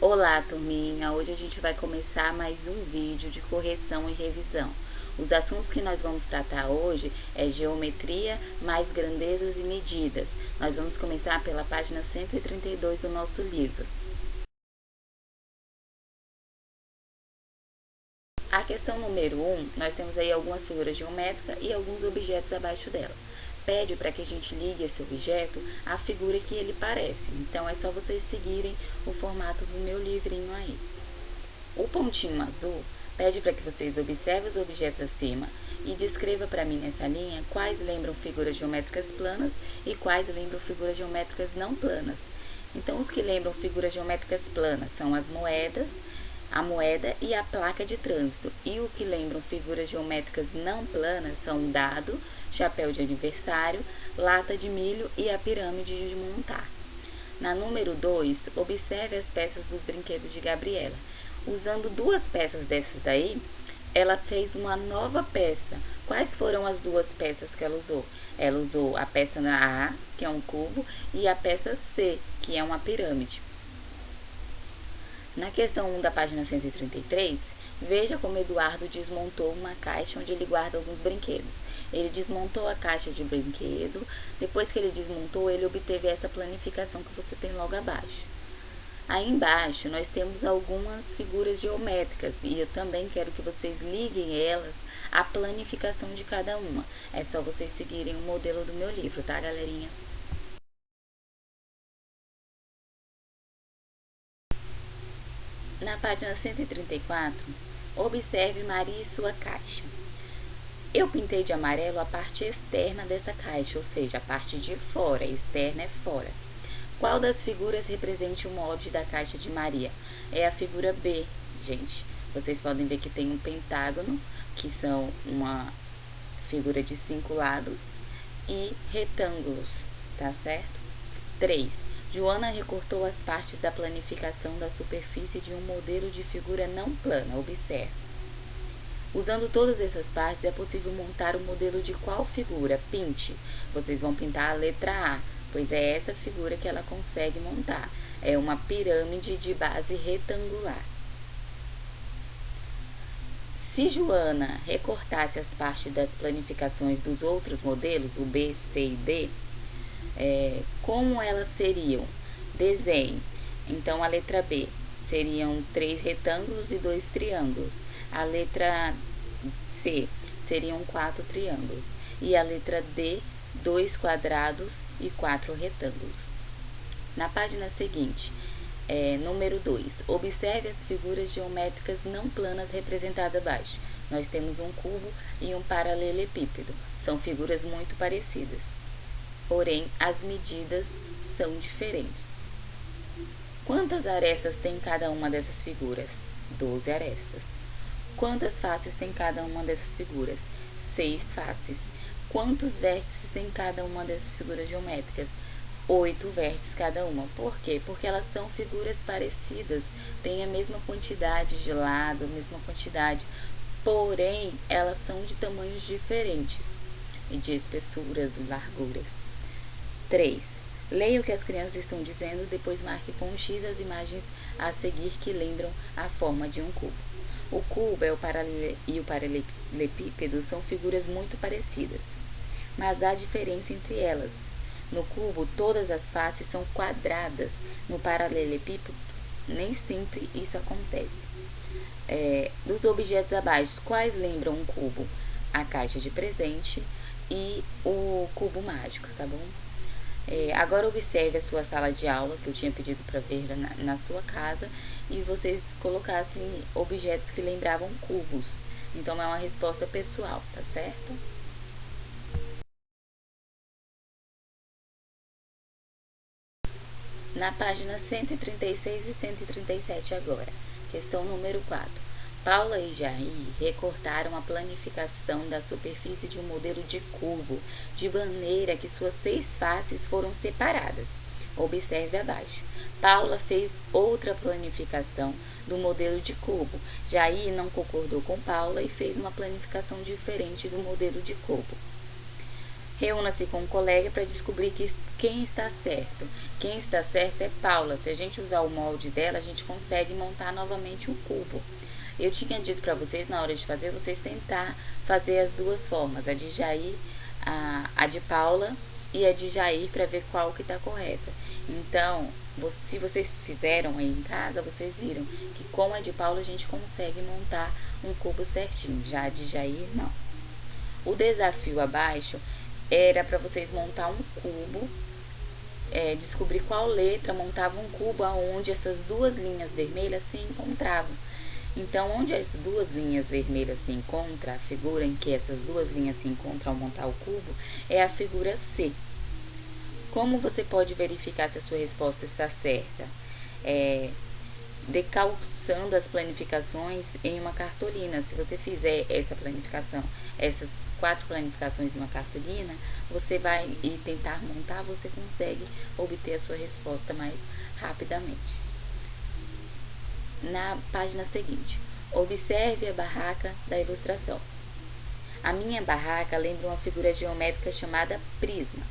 Olá, turminha! Hoje a gente vai começar mais um vídeo de correção e revisão. Os assuntos que nós vamos tratar hoje é geometria, mais grandezas e medidas. Nós vamos começar pela página 132 do nosso livro. A questão número 1, nós temos aí algumas figuras geométricas e alguns objetos abaixo dela. Pede para que a gente ligue esse objeto à figura que ele parece. Então, é só vocês seguirem o formato do meu livrinho aí. O pontinho azul pede para que vocês observem os objetos acima e descreva para mim nessa linha quais lembram figuras geométricas planas e quais lembram figuras geométricas não planas. Então, os que lembram figuras geométricas planas são as moedas, a moeda e a placa de trânsito. E o que lembram figuras geométricas não planas são o dado, chapéu de aniversário, lata de milho e a pirâmide de montar. Na número 2, observe as peças dos brinquedos de Gabriela. Usando duas peças dessas daí, ela fez uma nova peça. Quais foram as duas peças que ela usou? Ela usou a peça A, que é um cubo, e a peça C, que é uma pirâmide. Na questão 1 da página 133, veja como Eduardo desmontou uma caixa onde ele guarda alguns brinquedos. Ele desmontou a caixa de brinquedo, depois que ele desmontou, ele obteve essa planificação que você tem logo abaixo. Aí embaixo, nós temos algumas figuras geométricas e eu também quero que vocês liguem elas à planificação de cada uma. É só vocês seguirem o modelo do meu livro, tá, galerinha? Na página 134, observe Maria e sua caixa. Eu pintei de amarelo a parte externa dessa caixa, ou seja, a parte de fora, externa é fora. Qual das figuras representa o molde da caixa de Maria? É a figura B, gente. Vocês podem ver que tem um pentágono, que são uma figura de 5 lados, e retângulos, tá certo? 3. Joana recortou as partes da planificação da superfície de um modelo de figura não plana. Observe. Usando todas essas partes, é possível montar o modelo de qual figura? Pinte. Vocês vão pintar a letra A, pois é essa figura que ela consegue montar. É uma pirâmide de base retangular. Se Joana recortasse as partes das planificações dos outros modelos, o B, C e D, como elas seriam? Desenhe. Então, a letra B seriam 3 retângulos e 2 triângulos. A letra C seriam 4 triângulos. E a letra D, 2 quadrados e 4 retângulos. Na página seguinte, número 2, observe as figuras geométricas não planas representadas abaixo. Nós temos um cubo e um paralelepípedo. São figuras muito parecidas. Porém, as medidas são diferentes. Quantas arestas tem cada uma dessas figuras? 12 arestas. Quantas faces tem cada uma dessas figuras? 6 faces. Quantos vértices tem cada uma dessas figuras geométricas? 8 vértices cada uma. Por quê? Porque elas são figuras parecidas, têm a mesma quantidade de lado, a mesma quantidade, porém, elas são de tamanhos diferentes, de espessuras e larguras. 3. Leia o que as crianças estão dizendo, depois marque com um X as imagens a seguir que lembram a forma de um cubo. O cubo e o paralelepípedo são figuras muito parecidas, mas há diferença entre elas. No cubo, todas as faces são quadradas. No paralelepípedo, nem sempre isso acontece. Dos objetos abaixo, quais lembram um cubo? A caixa de presente e o cubo mágico, tá bom? Agora observe a sua sala de aula, que eu tinha pedido para ver na sua casa, e vocês colocassem objetos que lembravam cubos. Então, é uma resposta pessoal, tá certo? Na página 136 e 137 agora, questão número 4. Paula e Jair recortaram a planificação da superfície de um modelo de cubo, de maneira que suas 6 faces foram separadas. Observe abaixo. Paula fez outra planificação do modelo de cubo. Jair não concordou com Paula e fez uma planificação diferente do modelo de cubo. Reúna-se com um colega para descobrir quem está certo? Quem está certo é Paula. Se a gente usar o molde dela, a gente consegue montar novamente um cubo. Eu tinha dito para vocês, na hora de fazer, vocês tentar fazer as duas formas, a de Jair, a de Paula e a de Jair, para ver qual que está correta. Então, se vocês fizeram aí em casa, vocês viram que com a de Paula a gente consegue montar um cubo certinho, já a de Jair não. O desafio abaixo era para vocês montar um cubo, descobrir qual letra montava um cubo aonde essas duas linhas vermelhas se encontravam. Então, onde as duas linhas vermelhas se encontram, a figura em que essas duas linhas se encontram ao montar o cubo, é a figura C. Como você pode verificar se a sua resposta está certa? Decalçando as planificações em uma cartolina. Se você fizer essa planificação, essas 4 planificações em uma cartolina, você vai tentar montar, você consegue obter a sua resposta mais rapidamente. Na página seguinte, observe a barraca da ilustração. A minha barraca lembra uma figura geométrica chamada prisma.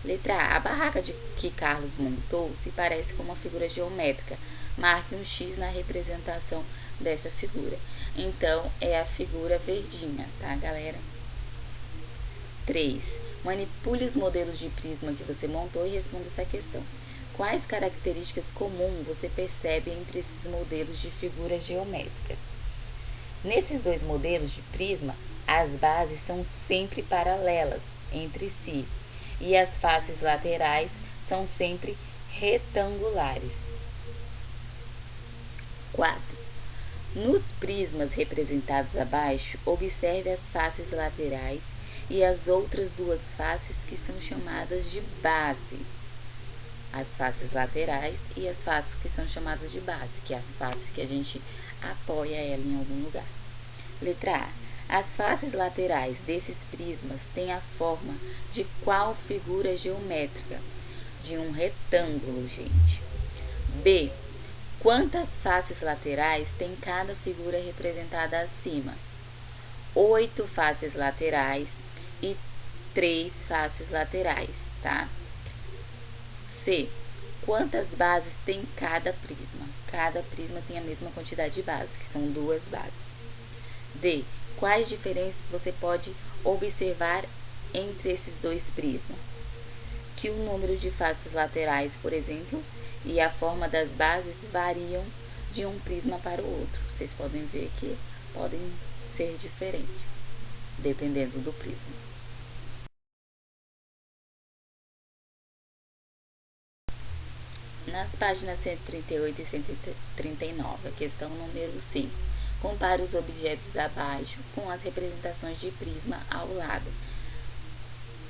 Letra A. A barraca que Carlos montou se parece com uma figura geométrica. Marque um X na representação dessa figura. Então, é a figura verdinha, tá, galera? 3. Manipule os modelos de prisma que você montou e responda essa questão. Quais características comuns você percebe entre esses modelos de figuras geométricas? Nesses dois modelos de prisma, as bases são sempre paralelas entre si e as faces laterais são sempre retangulares. 4. Nos prismas representados abaixo, observe as faces laterais e as outras duas faces que são chamadas de base. As faces laterais e as faces que são chamadas de base, que é a face que a gente apoia ela em algum lugar. Letra A. As faces laterais desses prismas têm a forma de qual figura geométrica? De um retângulo, gente. B. Quantas faces laterais tem cada figura representada acima? 8 faces laterais e 3 faces laterais, tá? C. Quantas bases tem cada prisma? Cada prisma tem a mesma quantidade de bases, que são 2 bases. D. Quais diferenças você pode observar entre esses dois prismas? Que o número de faces laterais, por exemplo, e a forma das bases variam de um prisma para o outro. Vocês podem ver que podem ser diferentes, dependendo do prisma. Nas páginas 138 e 139, questão número 5. Compare os objetos abaixo com as representações de prisma ao lado.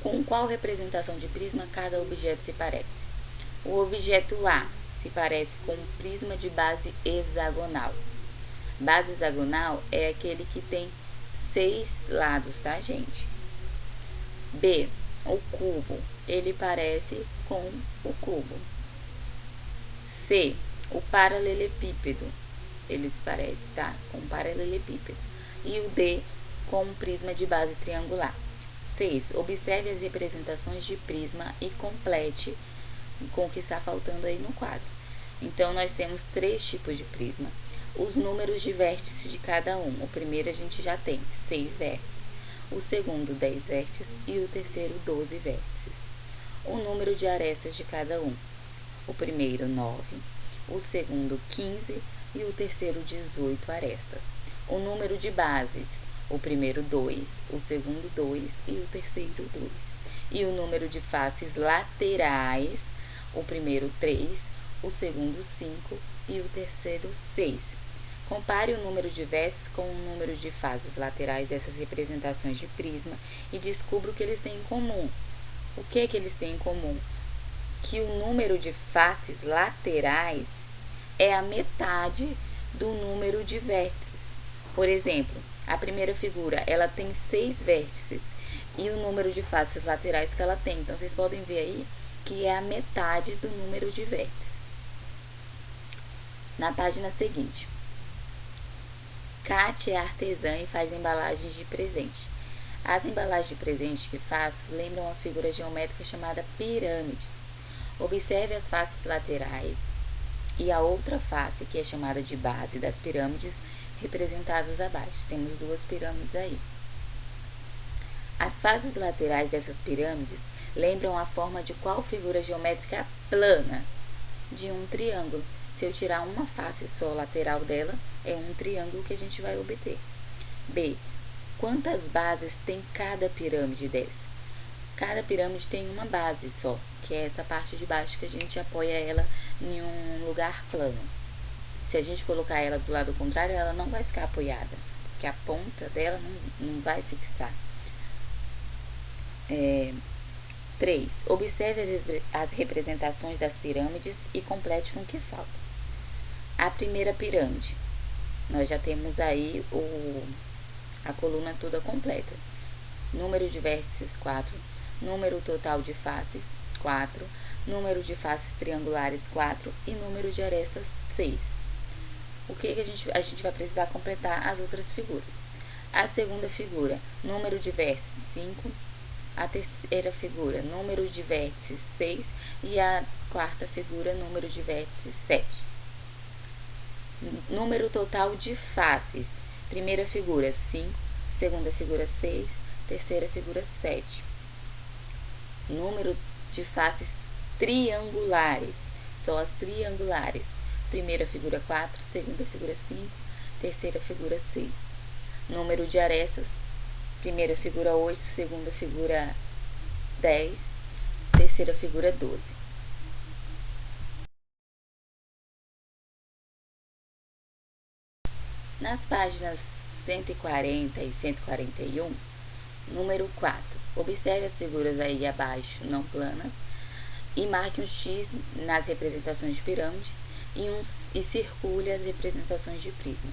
Com qual representação de prisma cada objeto se parece? O objeto A se parece com um prisma de base hexagonal. Base hexagonal é aquele que tem 6 lados, tá, gente? B. O cubo. Ele parece com o cubo. C. O paralelepípedo. Ele se parece, tá? Com um paralelepípedo. E o D com um prisma de base triangular. 6. Observe as representações de prisma e complete com o que está faltando aí no quadro. Então, nós temos 3 tipos de prisma. Os números de vértices de cada um. O primeiro a gente já tem 6 vértices. O segundo, 10 vértices. E o terceiro, 12 vértices. O número de arestas de cada um. O primeiro, 9. O segundo, 15. E o terceiro, 18 arestas. O número de bases. O primeiro, 2. O segundo, 2. E o terceiro, 2. E o número de faces laterais. O primeiro, 3. O segundo, 5. E o terceiro, 6. Compare o número de vértices com o número de faces laterais dessas representações de prisma e descubra o que eles têm em comum. O que é que eles têm em comum? Que o número de faces laterais é a metade do número de vértices. Por exemplo, a primeira figura, ela tem 6 vértices e o número de faces laterais que ela tem. Então, vocês podem ver aí que é a metade do número de vértices. Na página seguinte, Kátia é artesã e faz embalagens de presente. As embalagens de presente que faço lembram uma figura geométrica chamada pirâmide. Observe as faces laterais e a outra face, que é chamada de base das pirâmides, representadas abaixo. Temos duas pirâmides aí. As faces laterais dessas pirâmides lembram a forma de qual figura geométrica plana? De um triângulo. Se eu tirar uma face só lateral dela, é um triângulo que a gente vai obter. B. Quantas bases tem cada pirâmide dessa? Cada pirâmide tem uma base só, que é essa parte de baixo que a gente apoia ela em um lugar plano. Se a gente colocar ela do lado contrário, ela não vai ficar apoiada, porque a ponta dela não vai fixar. 3. Observe as representações das pirâmides e complete com o que falta. A primeira pirâmide, nós já temos aí a coluna toda completa. Número de vértices 4, número total de faces 4, número de faces triangulares 4 e número de arestas 6. O que a gente vai precisar completar as outras figuras? A segunda figura, número de vértices 5, a terceira figura, número de vértices 6 e a quarta figura, número de vértices 7. Número total de faces. Primeira figura 5, segunda figura 6, terceira figura 7. Número de faces triangulares, só as triangulares. Primeira figura 4, segunda figura 5, terceira figura 6. Número de arestas, primeira figura 8, segunda figura 10, terceira figura 12. Nas páginas 140 e 141, número 4, observe as figuras aí abaixo não planas e marque um X nas representações de pirâmide e circule as representações de prisma.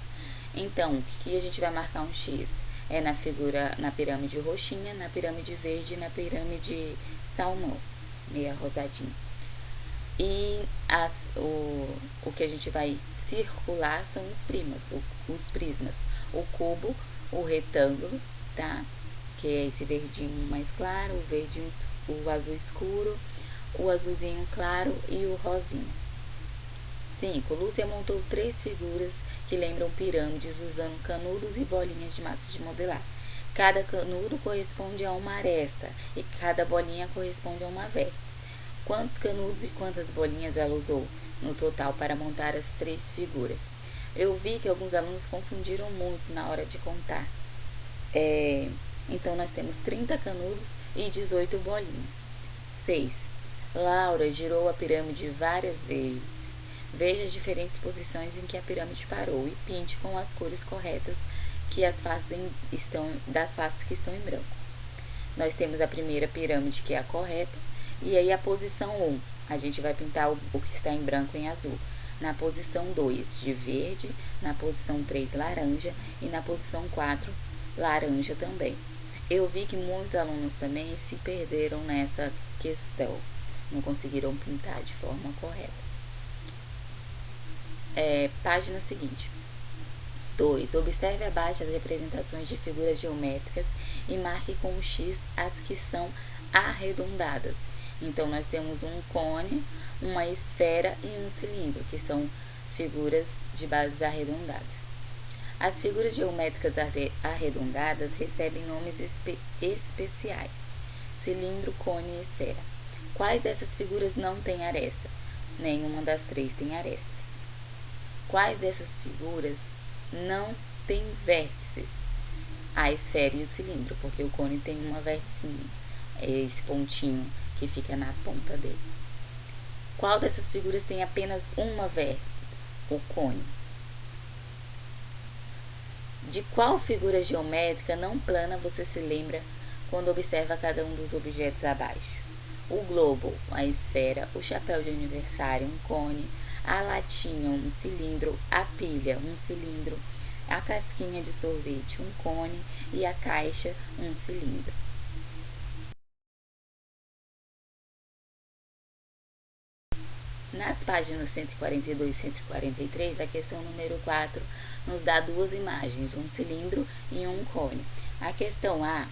Então, aqui a gente vai marcar um X é na pirâmide roxinha, na pirâmide verde e na pirâmide salmão, meia rosadinha. E o que a gente vai circular são os prismas. O cubo, o retângulo, tá? Que é esse verdinho mais claro, o azul escuro, o azulzinho claro e o rosinha. 5. Lúcia montou 3 figuras que lembram pirâmides usando canudos e bolinhas de massa de modelar. Cada canudo corresponde a uma aresta e cada bolinha corresponde a uma vértice. Quantos canudos e quantas bolinhas ela usou no total para montar as 3 figuras? Eu vi que alguns alunos confundiram muito na hora de contar. Então, nós temos 30 canudos e 18 bolinhas. 6. Laura girou a pirâmide várias vezes. Veja as diferentes posições em que a pirâmide parou e pinte com as cores corretas das faces que estão em branco. Nós temos a primeira pirâmide, que é a correta, e aí a posição 1, a gente vai pintar o que está em branco em azul. Na posição 2, de verde, na posição 3, laranja, e na posição 4, laranja também. Eu vi que muitos alunos também se perderam nessa questão, não conseguiram pintar de forma correta. Página seguinte. 2. Observe abaixo as representações de figuras geométricas e marque com o X as que são arredondadas. Então, nós temos um cone, uma esfera e um cilindro, que são figuras de bases arredondadas. As figuras geométricas arredondadas recebem nomes especiais: cilindro, cone e esfera. Quais dessas figuras não têm aresta? Nenhuma das 3 tem aresta. Quais dessas figuras não tem vértices? A esfera e o cilindro, porque o cone tem uma vértice, esse pontinho que fica na ponta dele. Qual dessas figuras tem apenas uma vértice? O cone. De qual figura geométrica não plana você se lembra quando observa cada um dos objetos abaixo? O globo, a esfera, o chapéu de aniversário, um cone, a latinha, um cilindro, a pilha, um cilindro, a casquinha de sorvete, um cone e a caixa, um cilindro. Nas páginas 142 e 143, a questão número 4 nos dá 2 imagens, um cilindro e um cone. A questão A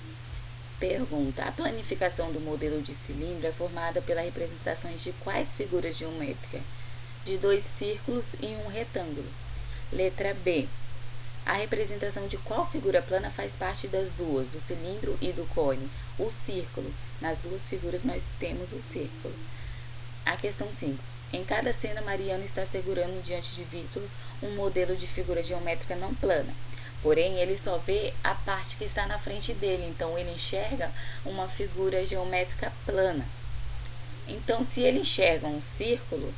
Pergunta: a planificação do modelo de cilindro é formada pelas representações de quais figuras geométricas? De 2 círculos e um retângulo. Letra B. A representação de qual figura plana faz parte das duas, do cilindro e do cone? O círculo. Nas duas figuras nós temos o círculo. A questão 5. Em cada cena, Mariano está segurando diante de Vítor um modelo de figura geométrica não plana. Porém, ele só vê a parte que está na frente dele, então ele enxerga uma figura geométrica plana. Então, se ele enxerga um círculo,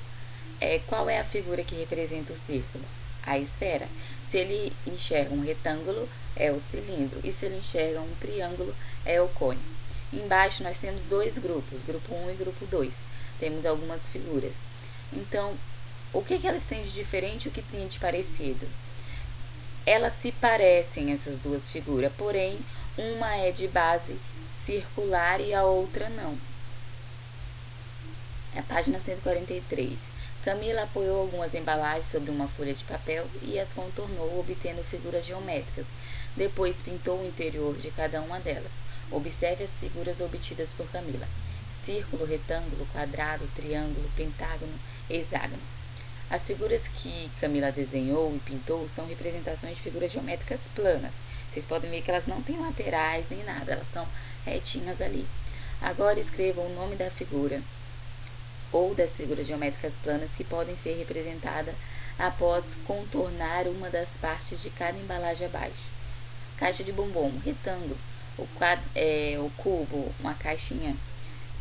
qual é a figura que representa o círculo? A esfera. Se ele enxerga um retângulo, é o cilindro. E se ele enxerga um triângulo, é o cone. Embaixo nós temos 2 grupos, grupo 1 e grupo 2. Temos algumas figuras. Então, o que elas têm de diferente e o que tem de parecido? Elas se parecem, essas duas figuras, porém, uma é de base circular e a outra não. É a página 143. Camila apoiou algumas embalagens sobre uma folha de papel e as contornou, obtendo figuras geométricas. Depois pintou o interior de cada uma delas. Observe as figuras obtidas por Camila: círculo, retângulo, quadrado, triângulo, pentágono, hexágono. As figuras que Camila desenhou e pintou são representações de figuras geométricas planas. Vocês podem ver que elas não têm laterais nem nada, elas são retinhas ali. Agora escreva o nome da figura ou das figuras geométricas planas que podem ser representadas após contornar uma das partes de cada embalagem abaixo. Caixa de bombom, retângulo. O cubo, uma caixinha,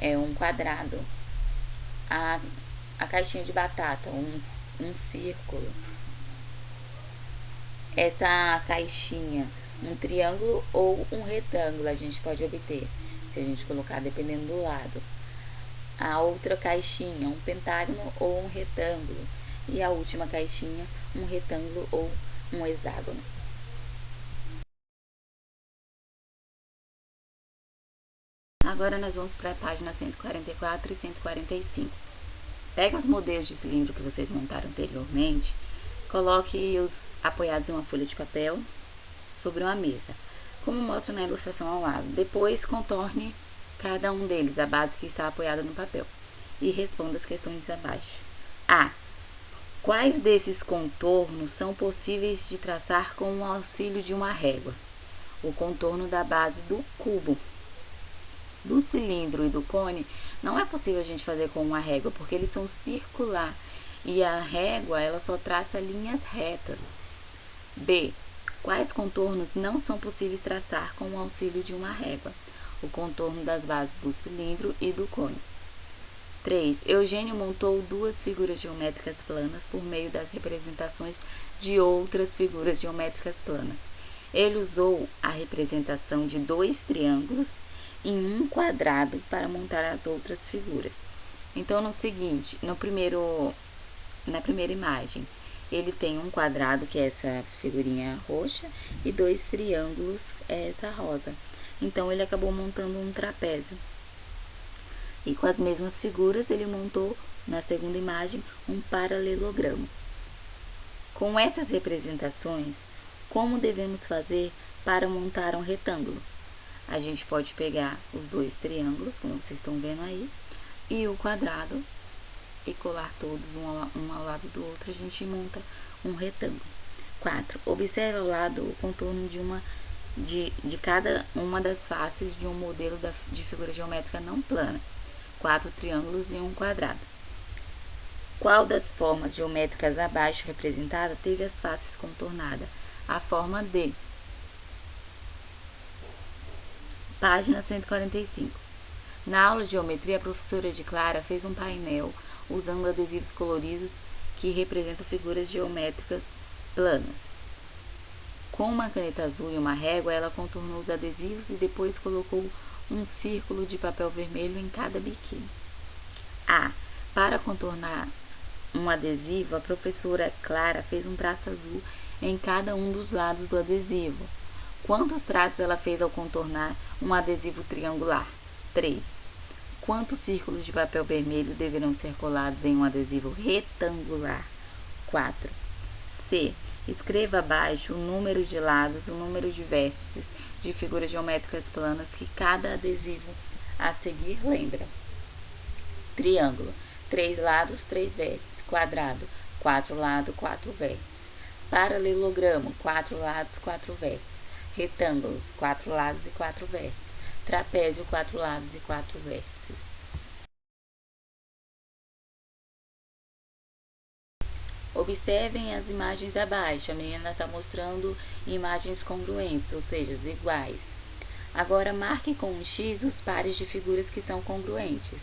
um quadrado. A caixinha de batata, um círculo. Essa caixinha, um triângulo ou um retângulo, a gente pode obter, se a gente colocar dependendo do lado. A outra caixinha, um pentágono ou um retângulo. E a última caixinha, um retângulo ou um hexágono. Agora nós vamos para a página 144 e 145. Pega os modelos de cilindro que vocês montaram anteriormente, coloque-os apoiados em uma folha de papel sobre uma mesa, como mostra na ilustração ao lado. Depois contorne cada um deles, a base que está apoiada no papel, e responda as questões abaixo. A. Quais desses contornos são possíveis de traçar com o auxílio de uma régua? O contorno da base do cubo. Do cilindro e do cone, não é possível a gente fazer com uma régua, porque eles são circular, e a régua, ela só traça linhas retas. B. Quais contornos não são possíveis traçar com o auxílio de uma régua? O contorno das bases do cilindro e do cone. 3. Eugênio montou 2 figuras geométricas planas por meio das representações de outras figuras geométricas planas. Ele usou a representação de 2 triângulos em um quadrado para montar as outras figuras. Então, na primeira imagem, ele tem um quadrado, que é essa figurinha roxa, e 2 triângulos, essa rosa. Então, ele acabou montando um trapézio. E com as mesmas figuras, ele montou, na segunda imagem, um paralelogramo. Com essas representações, como devemos fazer para montar um retângulo? A gente pode pegar os 2 triângulos, como vocês estão vendo aí, e o quadrado, e colar todos um ao lado do outro, a gente monta um retângulo. 4. Observe ao lado o contorno de cada uma das faces de um modelo de figura geométrica não plana. 4 triângulos e um quadrado. Qual das formas geométricas abaixo representada teve as faces contornadas? A forma D. Página 145. Na aula de geometria, a professora de Clara fez um painel usando adesivos coloridos que representam figuras geométricas planas. Com uma caneta azul e uma régua, ela contornou os adesivos e depois colocou um círculo de papel vermelho em cada biquinho. A. Para contornar um adesivo, a professora Clara fez um traço azul em cada um dos lados do adesivo. Quantos traços ela fez ao contornar um adesivo triangular? 3. Quantos círculos de papel vermelho deverão ser colados em um adesivo retangular? 4. C. Escreva abaixo o número de lados, o número de vértices de figuras geométricas planas que cada adesivo a seguir lembra. Triângulo, 3 lados, 3 vértices. Quadrado, 4 lados, 4 vértices. Paralelogramo, 4 lados, 4 vértices. Retângulos, 4 lados e 4 vértices. Trapézio, 4 lados e 4 vértices. Observem as imagens abaixo. A menina está mostrando imagens congruentes, ou seja, iguais. Agora, marque com um X os pares de figuras que são congruentes.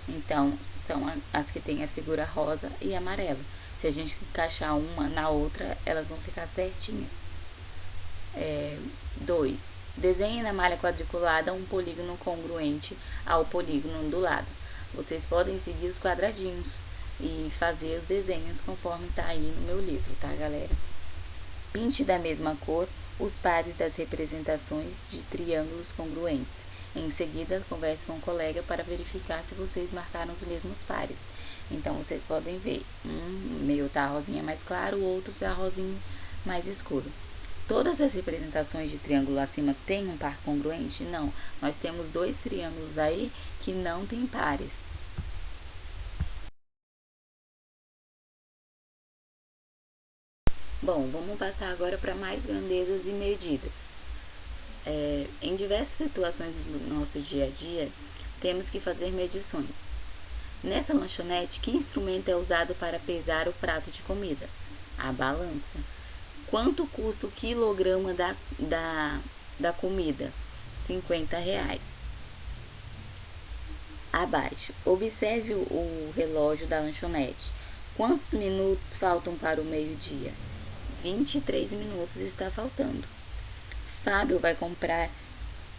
Então, são as que têm a figura rosa e amarela. Se a gente encaixar uma na outra, elas vão ficar certinhas. 2. Desenhe na malha quadriculada um polígono congruente ao polígono do lado. Vocês podem seguir os quadradinhos e fazer os desenhos conforme está aí no meu livro, tá, galera? Pinte da mesma cor os pares das representações de triângulos congruentes. Em seguida, converse com o colega para verificar se vocês marcaram os mesmos pares. Então, vocês podem ver, um meu tá rosinha mais claro, o outro tá rosinho mais escuro. Todas as representações de triângulo acima têm um par congruente? Não. Nós temos 2 triângulos aí que não têm pares. Bom, vamos passar agora para mais grandezas e medidas. Em diversas situações do nosso dia a dia, temos que fazer medições. Nessa lanchonete, que instrumento é usado para pesar o prato de comida? A balança. Quanto custa o quilograma da comida? R$50. Abaixo, observe o relógio da lanchonete. Quantos minutos faltam para o meio-dia? 23 minutos está faltando. Fábio vai comprar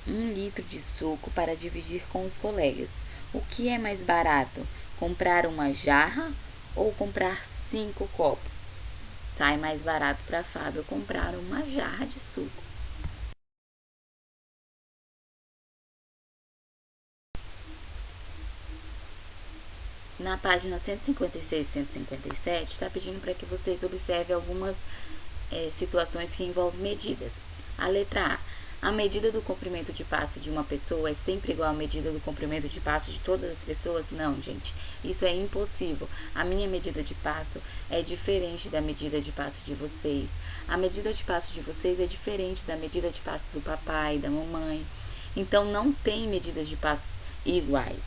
1 litro de suco para dividir com os colegas. O que é mais barato? Comprar uma jarra ou comprar 5 copos? Sai mais barato para Fábio comprar uma jarra de suco. Na página 156 e 157, está pedindo para que vocês observem algumas situações que envolvem medidas. A letra A medida do comprimento de passo de uma pessoa é sempre igual à medida do comprimento de passo de todas as pessoas? Não, gente, isso é impossível. A minha medida de passo é diferente da medida de passo de vocês. A medida de passo de vocês é diferente da medida de passo do papai, da mamãe. Então, não tem medidas de passo iguais.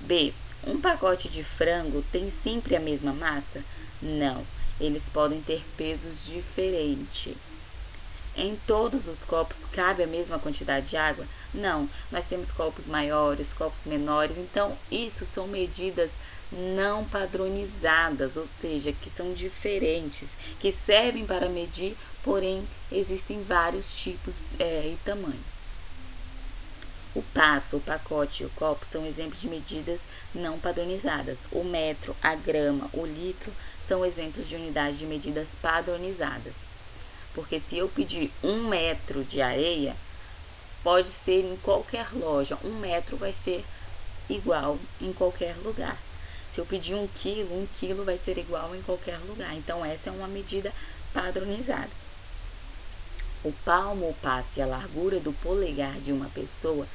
B. Um pacote de frango tem sempre a mesma massa? Não, eles podem ter pesos diferentes. Em todos os copos cabe a mesma quantidade de água? Não, nós temos copos maiores, copos menores, então isso são medidas não padronizadas, ou seja, que são diferentes, que servem para medir, porém existem vários tipos e tamanhos. O passo, o pacote e o copo são exemplos de medidas não padronizadas. O metro, a grama, o litro são exemplos de unidades de medidas padronizadas. Porque se eu pedir 1 metro de areia, pode ser em qualquer loja. 1 metro vai ser igual em qualquer lugar. Se eu pedir 1 quilo vai ser igual em qualquer lugar. Então, essa é uma medida padronizada. O palmo, o passo e a largura do polegar de uma pessoa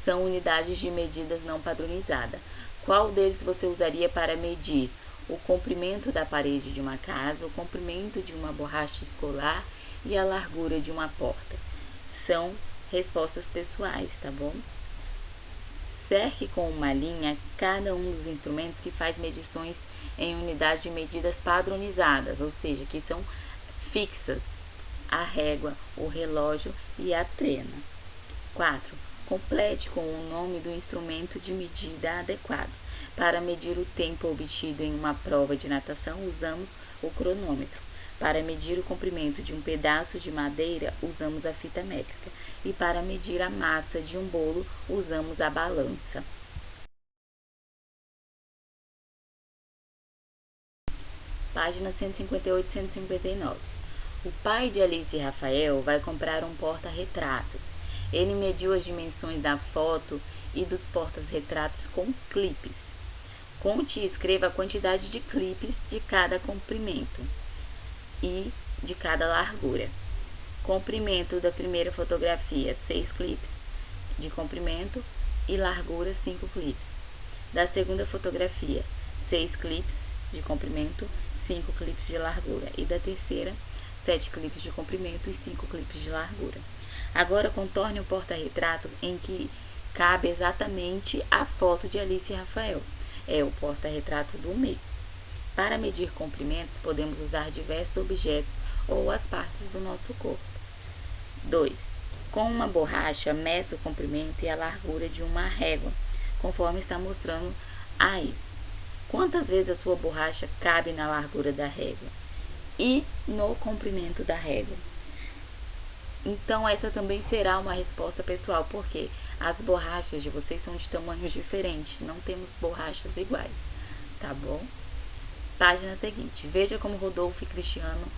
são unidades de medidas não padronizadas. Qual deles você usaria para medir o comprimento da parede de uma casa, o comprimento de uma borracha escolar e a largura de uma porta? São respostas pessoais, tá bom? Cerque com uma linha cada um dos instrumentos que faz medições em unidades de medidas padronizadas, ou seja, que são fixas: a régua, o relógio e a trena. 4. Complete com o nome do instrumento de medida adequado. Para medir o tempo obtido em uma prova de natação, usamos o cronômetro. Para medir o comprimento de um pedaço de madeira, usamos a fita métrica. E para medir a massa de um bolo, usamos a balança. Página 158 e 159. O pai de Alice e Rafael vai comprar um porta-retratos. Ele mediu as dimensões da foto e dos porta-retratos com clipes. Conte e escreva a quantidade de clipes de cada comprimento. E de cada largura. Comprimento da primeira fotografia, 6 clips de comprimento e largura, 5 clips. Da segunda fotografia, 6 clips de comprimento, 5 clips de largura. E da terceira, 7 clips de comprimento e 5 clips de largura. Agora contorne o porta-retrato em que cabe exatamente a foto de Alice e Rafael. É o porta-retrato do meio. Para medir comprimentos, podemos usar diversos objetos ou as partes do nosso corpo. 2. Com uma borracha, meça o comprimento e a largura de uma régua, conforme está mostrando aí. Quantas vezes a sua borracha cabe na largura da régua e no comprimento da régua? Então, essa também será uma resposta pessoal, porque as borrachas de vocês são de tamanhos diferentes, não temos borrachas iguais, tá bom? Página seguinte. Veja como Rodolfo, Cristiano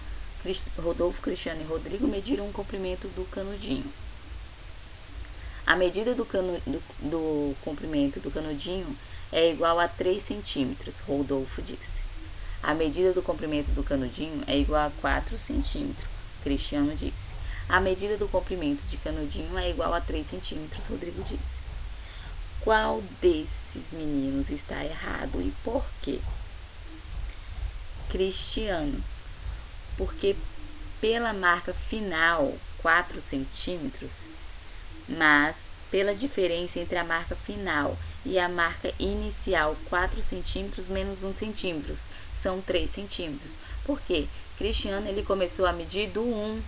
e Rodrigo mediram o comprimento do canudinho. A medida do comprimento do canudinho é igual a 3 centímetros, Rodolfo disse. A medida do comprimento do canudinho é igual a 4 centímetros, Cristiano disse. A medida do comprimento de canudinho é igual a 3 centímetros, Rodrigo disse. Qual desses meninos está errado e por quê? Cristiano, porque pela marca final, 4 centímetros, mas pela diferença entre a marca final e a marca inicial, 4 centímetros menos 1 centímetro, são 3 centímetros. Por quê? Cristiano, ele começou a medir do 1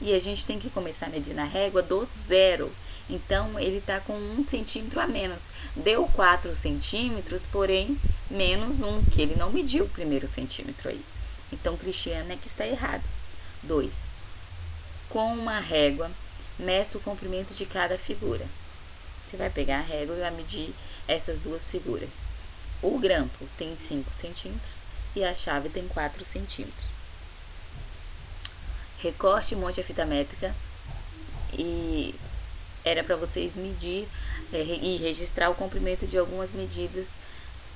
e a gente tem que começar a medir na régua do 0. Então, ele está com 1 centímetro a menos. Deu 4 centímetros, porém, menos 1, que ele não mediu o primeiro centímetro aí. Então, Cristiano é que está errado. 2. Com uma régua, meça o comprimento de cada figura. Você vai pegar a régua e vai medir essas duas figuras. O grampo tem 5 centímetros e a chave tem 4 centímetros. Recorte e monte a fita métrica e era para vocês medir e registrar o comprimento de algumas medidas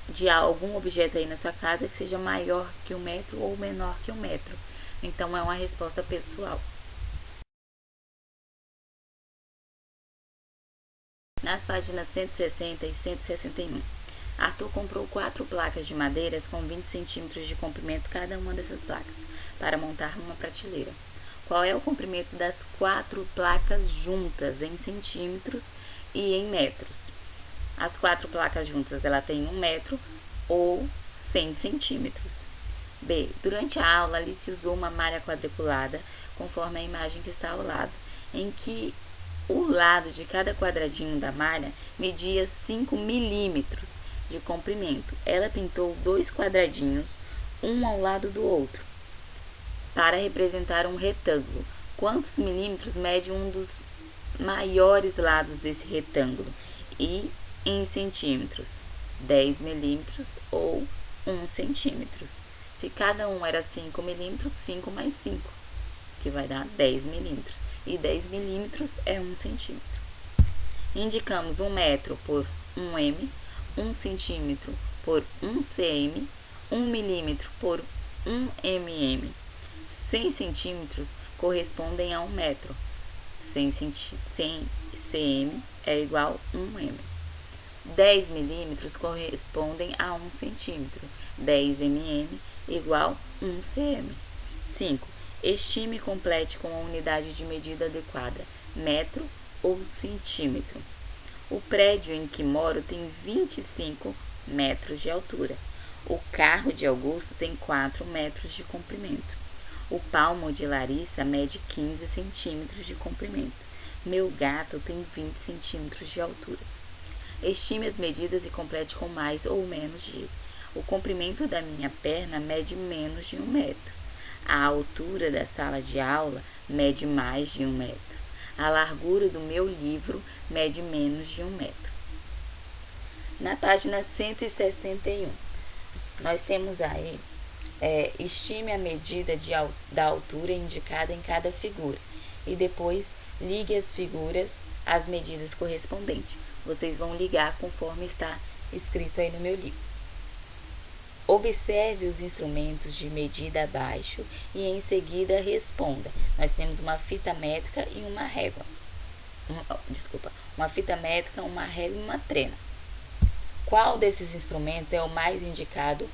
de algum objeto aí na sua casa que seja maior que 1 metro ou menor que 1 metro. Então, é uma resposta pessoal. Nas páginas 160 e 161, Arthur comprou 4 placas de madeira com 20 centímetros de comprimento cada uma dessas placas, para montar uma prateleira. Qual é o comprimento das 4 placas juntas em centímetros e em metros? As 4 placas juntas, ela tem 1 metro ou 100 centímetros. B. Durante a aula, Alice usou uma malha quadriculada, conforme a imagem que está ao lado, em que o lado de cada quadradinho da malha media 5 milímetros de comprimento. Ela pintou 2 quadradinhos, um ao lado do outro, para representar um retângulo. Quantos milímetros mede um dos maiores lados desse retângulo? E em centímetros, 10 milímetros ou 1 centímetro. Se cada um era 5 milímetros, 5 mais 5, que vai dar 10 milímetros. E 10 milímetros é 1 centímetro. Indicamos 1 metro por 1 m, 1 centímetro por 1 cm, 1 milímetro por 1 mm. 100 centímetros correspondem a 1 metro. 100 cm é igual a 1 m. 10 milímetros correspondem a 1 centímetro. 10 mm igual a 1 cm. 5. Estime e complete com a unidade de medida adequada, metro ou centímetro. O prédio em que moro tem 25 metros de altura. O carro de Augusto tem 4 metros de comprimento. O palmo de Larissa mede 15 centímetros de comprimento. Meu gato tem 20 centímetros de altura. Estime as medidas e complete com mais ou menos de. O comprimento da minha perna mede menos de 1 metro. A altura da sala de aula mede mais de 1 metro. A largura do meu livro mede menos de 1 metro. Na página 161, nós temos aí, estime a medida da altura indicada em cada figura. E depois ligue as figuras às medidas correspondentes. Vocês vão ligar conforme está escrito aí no meu livro. Observe os instrumentos de medida abaixo e em seguida responda. Nós temos uma fita métrica e uma régua. Uma fita métrica, uma régua e uma trena. Qual desses instrumentos é o mais indicado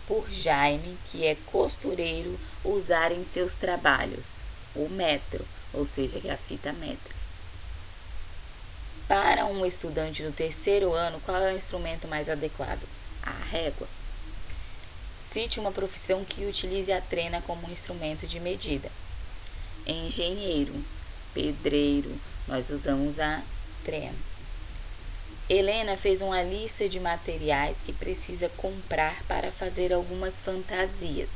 por Jaime, que é costureiro, usar em seus trabalhos? O metro, ou seja, que é a fita métrica. Para um estudante do terceiro ano, qual é o instrumento mais adequado? A régua. Cite uma profissão que utilize a trena como instrumento de medida. Engenheiro, pedreiro, nós usamos a trena. Helena fez uma lista de materiais que precisa comprar para fazer algumas fantasias.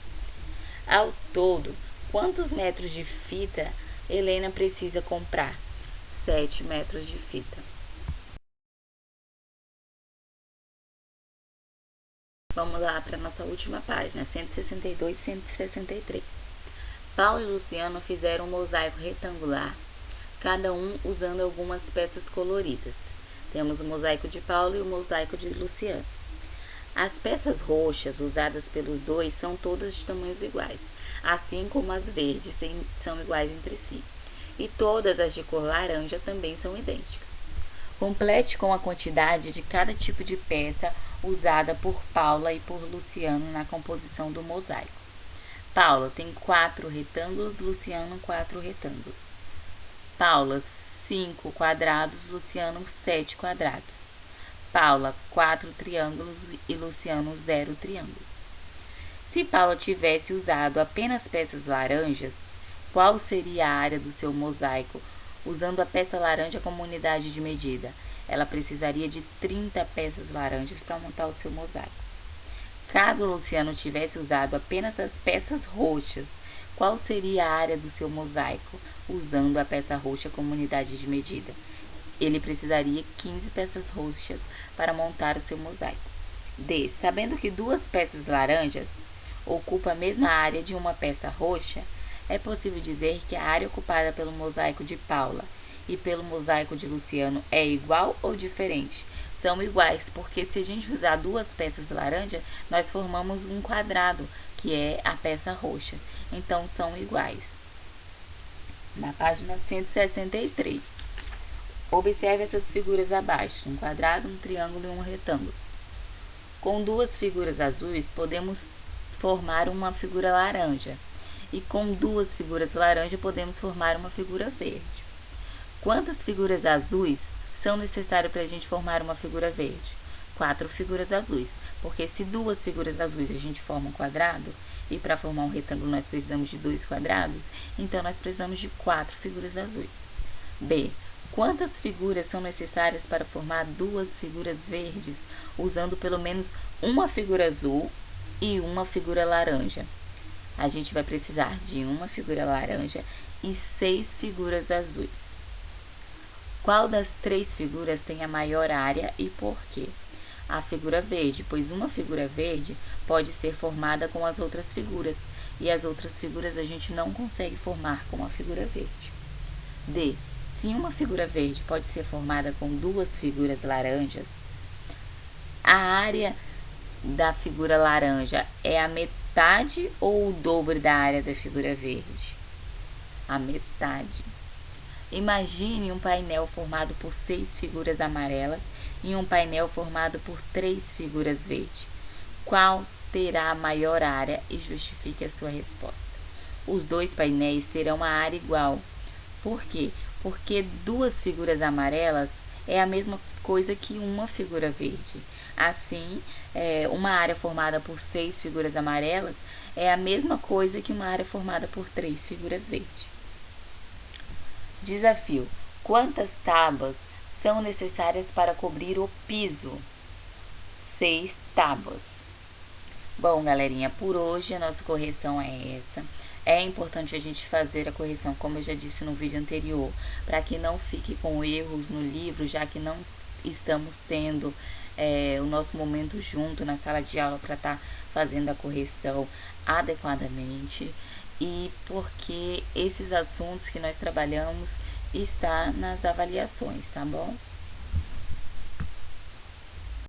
Ao todo, quantos metros de fita Helena precisa comprar? 7 metros de fita. Vamos lá para a nossa última página, 162 e 163. Paulo e Luciano fizeram um mosaico retangular, cada um usando algumas peças coloridas. Temos o mosaico de Paulo e o mosaico de Luciano. As peças roxas usadas pelos dois são todas de tamanhos iguais, assim como as verdes são iguais entre si. E todas as de cor laranja também são idênticas. Complete com a quantidade de cada tipo de peça usada por Paula e por Luciano na composição do mosaico. Paula tem 4 retângulos, Luciano 4 retângulos. Paula 5 quadrados, Luciano 7 quadrados. Paula 4 triângulos e Luciano 0 triângulos. Se Paula tivesse usado apenas peças laranjas, qual seria a área do seu mosaico usando a peça laranja como unidade de medida? Ela precisaria de 30 peças laranjas para montar o seu mosaico. Caso o Luciano tivesse usado apenas as peças roxas, qual seria a área do seu mosaico usando a peça roxa como unidade de medida? Ele precisaria 15 peças roxas para montar o seu mosaico. D. Sabendo que 2 peças laranjas ocupam a mesma área de uma peça roxa, é possível dizer que a área ocupada pelo mosaico de Paula e pelo mosaico de Luciano é igual ou diferente? São iguais, porque se a gente usar 2 peças laranja, nós formamos um quadrado, que é a peça roxa. Então, são iguais. Na página 163. Observe essas figuras abaixo, um quadrado, um triângulo e um retângulo. Com 2 figuras azuis, podemos formar uma figura laranja. E com 2 figuras laranja, podemos formar uma figura verde. Quantas figuras azuis são necessárias para a gente formar uma figura verde? 4 figuras azuis, porque se 2 figuras azuis a gente forma um quadrado, e para formar um retângulo nós precisamos de 2 quadrados, então nós precisamos de 4 figuras azuis. B. Quantas figuras são necessárias para formar 2 figuras verdes, usando pelo menos uma figura azul e uma figura laranja? A gente vai precisar de uma figura laranja e 6 figuras azuis. Qual das 3 figuras tem a maior área e por quê? A figura verde, pois uma figura verde pode ser formada com as outras figuras, e as outras figuras a gente não consegue formar com a figura verde. D. Se uma figura verde pode ser formada com 2 figuras laranjas, a área da figura laranja é a metade ou o dobro da área da figura verde? A metade. Imagine um painel formado por 6 figuras amarelas e um painel formado por 3 figuras verdes. Qual terá a maior área e justifique a sua resposta? Os 2 painéis terão uma área igual. Por quê? Porque 2 figuras amarelas é a mesma coisa que uma figura verde. Assim, uma área formada por 6 figuras amarelas é a mesma coisa que uma área formada por 3 figuras verdes. Desafio. Quantas tábuas são necessárias para cobrir o piso? 6 tábuas. Bom, galerinha, por hoje a nossa correção é essa. É importante a gente fazer a correção, como eu já disse no vídeo anterior, para que não fique com erros no livro, já que não estamos tendo o nosso momento junto na sala de aula para estar fazendo a correção adequadamente, e porque esses assuntos que nós trabalhamos está nas avaliações, tá bom?